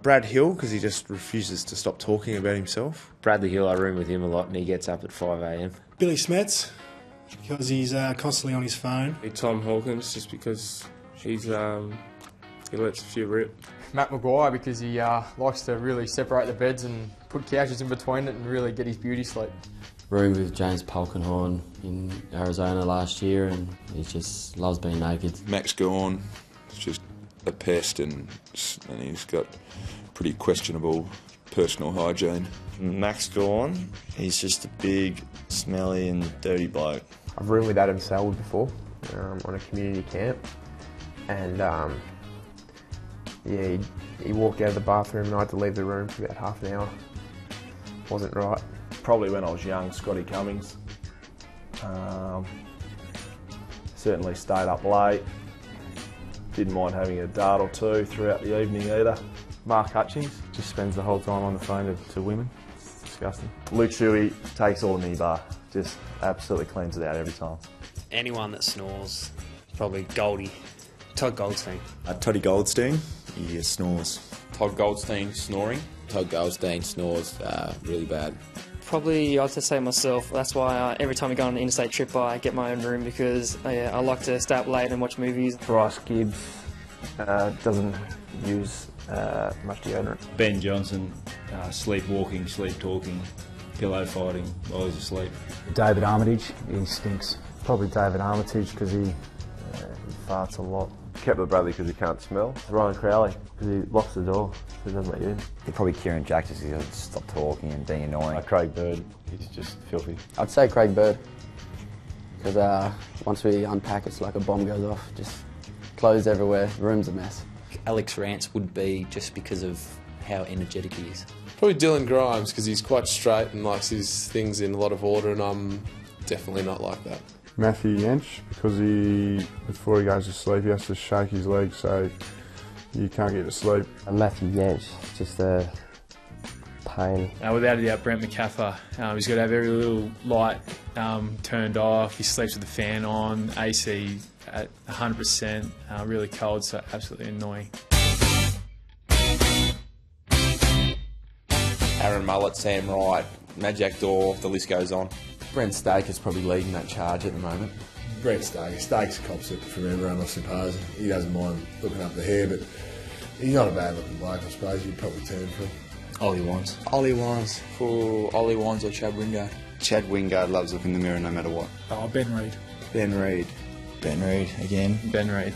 Brad Hill, because he just refuses to stop talking about himself. Bradley Hill, I room with him a lot and he gets up at 5 a.m. Billy Smets, because he's constantly on his phone. Tom Hawkins, just because he lets a few rip. Matt Maguire, because he likes to really separate the beds and put couches in between it and really get his beauty sleep. Roomed with James Polkenhorn in Arizona last year, and he just loves being naked. Max Gorn is just a pest, and he's got pretty questionable personal hygiene. Max Gorn, he's just a big, smelly and dirty bloke. I've roomed with Adam Selwood before on a community camp, and yeah, he walked out of the bathroom and I had to leave the room for about half an hour. Wasn't right. Probably when I was young, Scotty Cummings. Certainly stayed up late. Didn't mind having a dart or two throughout the evening either. Mark Hutchings just spends the whole time on the phone to women. It's disgusting. Luke Shuey takes all minibar, just absolutely cleans it out every time. Anyone that snores, probably Goldie. Todd Goldstein. Toddy Goldstein, he snores. Todd Goldstein snoring. Todd Goldstein snores really bad. Probably I'd have to say myself. That's why every time we go on an interstate trip I get my own room, because I like to stay up late and watch movies. Bryce Gibbs doesn't use much deodorant. Ben Johnson, sleepwalking, sleep talking, pillow fighting while he's asleep. David Armitage, he stinks. Probably David Armitage because he farts a lot. Kepler Bradley because he can't smell. Ryan Crowley because he locks the door so he doesn't let you in. Probably Kieran Jack just because he'll stop talking and being annoying. Craig Bird, he's just filthy. I'd say Craig Bird because once we unpack it's like a bomb goes off. Just clothes everywhere, room's a mess. Alex Rance would be just because of how energetic he is. Probably Dylan Grimes because he's quite straight and likes his things in a lot of order, and I'm definitely not like that. Matthew Yench, because before he goes to sleep, he has to shake his legs so you can't get to sleep. Matthew Yench, just a pain. Without a doubt, Brent McCaffer. He's got to have every little light turned off. He sleeps with the fan on, AC at 100%, really cold, so absolutely annoying. Aaron Mullett, Sam Wright, Majak Dor, the list goes on. Brent Stake is probably leading that charge at the moment. Brent Stake. Stakes cops it from everyone, I suppose. He doesn't mind looking up the hair, but he's not a bad looking bloke, I suppose. You'd probably turn for him. Ollie Wines. Ollie Wines. For Ollie Wines or Chad Wingard? Chad Wingard loves looking in the mirror no matter what. Oh, Ben Reid. Ben Reid. Ben Reid again. Ben Reid.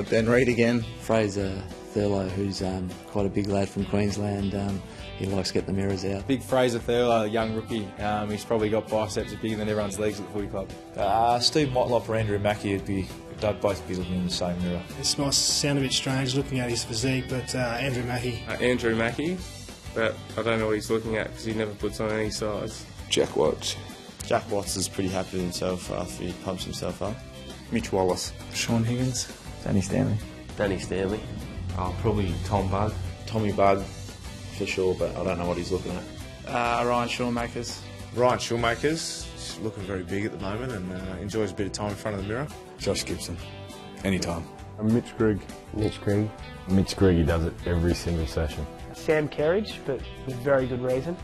Ben Reid again. Fraser Thurlow, who's quite a big lad from Queensland. He likes getting the mirrors out. Big Fraser Thurlow, young rookie. He's probably got biceps bigger than everyone's legs at the footy club. Steve Motlop or Andrew Mackie they'd both be looking in the same mirror. This might sound a bit strange looking at his physique, but Andrew Mackie. Andrew Mackie, but I don't know what he's looking at because he never puts on any size. Jack Watts. Jack Watts is pretty happy with himself after he pumps himself up. Mitch Wallace. Sean Higgins. Danny Stanley. Danny Stanley. Probably Tom Bug. Tommy Bug, for sure, but I don't know what he's looking at. Ryan Shawmakers. Ryan Shawmakers. He's looking very big at the moment and enjoys a bit of time in front of the mirror. Josh Gibson. Anytime. Mitch Grigg. Mitch Grigg. Mitch Grigg, he does it every single session. Sam Kerridge, but with very good reason,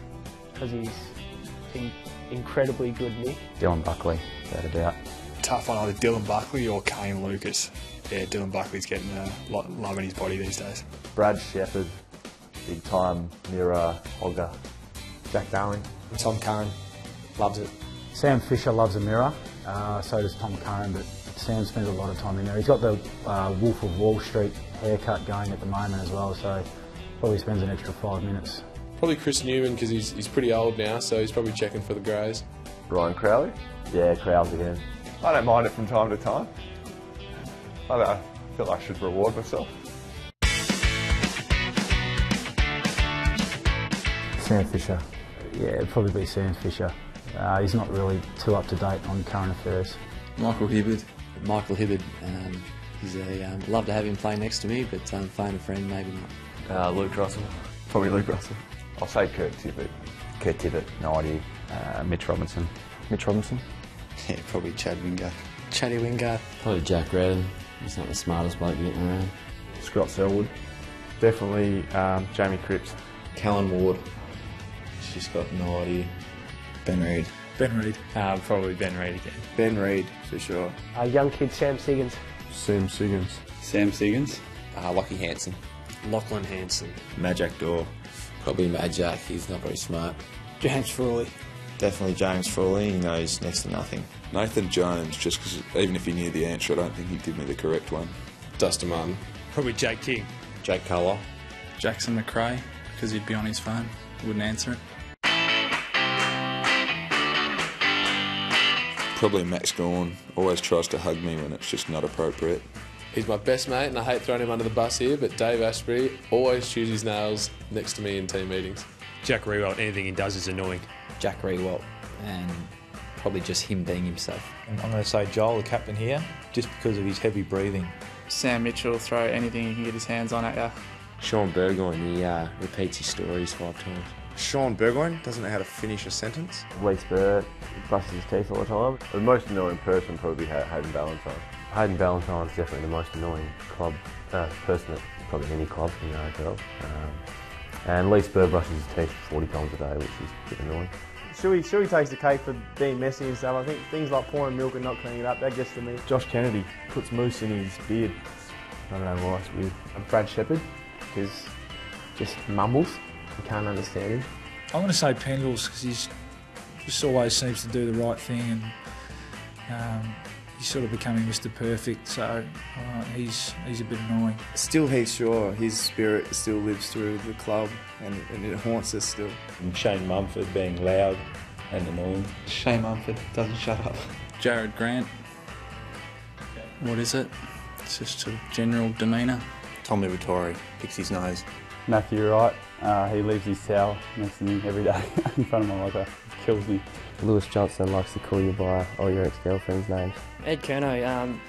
because he's incredibly good Nick. Dylan Buckley, without a doubt. Tough on either Dylan Buckley or Kane Lucas. Yeah, Dylan Buckley's getting a lot of love in his body these days. Brad Shepherd, big time mirror hogger. Jack Darling. Tom Curran, loves it. Sam Fisher loves a mirror, so does Tom Curran, but Sam spends a lot of time in there. He's got the Wolf of Wall Street haircut going at the moment as well, so probably spends an extra 5 minutes. Probably Chris Newman because he's pretty old now, so he's probably checking for the greys. Ryan Crowley? Yeah, Crowley again. I don't mind it from time to time. I don't know, I feel like I should reward myself. Sam Fisher. Yeah, it'd probably be Sam Fisher. He's not really too up to date on current affairs. Michael Hibbard. Michael Hibbard. He's love to have him play next to me, but phone a friend, maybe not. Luke Russell. Probably Luke Russell. I'll say Kurt Tippett. Kurt Tippett, no idea. Mitch Robinson. Mitch Robinson. Yeah, probably Chad Wingard. Chatty Wingard. Probably Jack Redden. He's not the smartest bloke getting around. Scott Selwood. Definitely Jamie Cripps. Callan Ward. She's got no idea. Ben Reid. Ben Reid. Probably Ben Reid again. Ben Reid, for sure. Young kid Sam Siggins. Sam Siggins. Sam Siggins. Lockie Hansen. Lachlan Hansen. Majak Door. Probably Majak. He's not very smart. James Frawley. Definitely James Frawley. He knows next to nothing. Nathan Jones, just because even if he knew the answer, I don't think he'd give me the correct one. Dustin Martin. Probably Jake King. Jake Culler. Jackson McRae, because he'd be on his phone. Wouldn't answer it. Probably Max Gawn. Always tries to hug me when it's just not appropriate. He's my best mate, and I hate throwing him under the bus here, but Dave Ashbury always chews his nails next to me in team meetings. Jack Rewalt. Anything he does is annoying. Jack Rewalt, and probably just him being himself. And I'm going to say Joel, the captain here, just because of his heavy breathing. Sam Mitchell will throw anything he can get his hands on at you. Sean Burgoyne, he repeats his stories 5 times. Sean Burgoyne doesn't know how to finish a sentence. Lee Spur brushes his teeth all the time. The most annoying person would probably be Hayden Ballantyne. Hayden Ballantyne's definitely the most annoying person at probably any club in the AFL. And Lee Spur brushes his teeth 40 times a day, which is a bit annoying. Shuey takes the cake for being messy and stuff. I think things like pouring milk and not cleaning it up, that gets to me. Josh Kennedy puts mousse in his beard. I don't know why, it's weird. Brad Shepherd, because just mumbles. You can't understand him. I'm going to say Pendles, because he's just always seems to do the right thing, and he's sort of becoming Mr. Perfect, so he's a bit annoying. Still Heath Shaw, his spirit still lives through the club and it haunts us still. And Shane Mumford being loud and annoying. Shane Mumford doesn't shut up. Jared Grant. What is it? It's just a general demeanour. Tommy Vittori picks his nose. Matthew Wright, he leaves his towel next to me every day in front of my locker. It kills me. Lewis Johnson likes to call you by all your ex-girlfriend's names. Ed Curnow,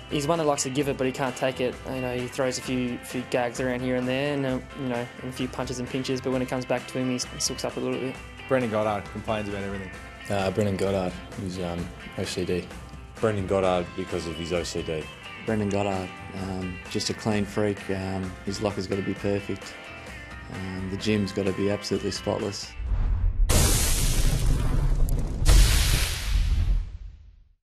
he's one that likes to give it, but he can't take it. You know, he throws a few gags around here and there, and and a few punches and pinches. But when it comes back to him, he sooks up a little bit. Brendan Goddard complains about everything. Brendan Goddard, who's OCD. Brendan Goddard because of his OCD. Brendan Goddard, just a clean freak. His locker's got to be perfect. The gym's got to be absolutely spotless.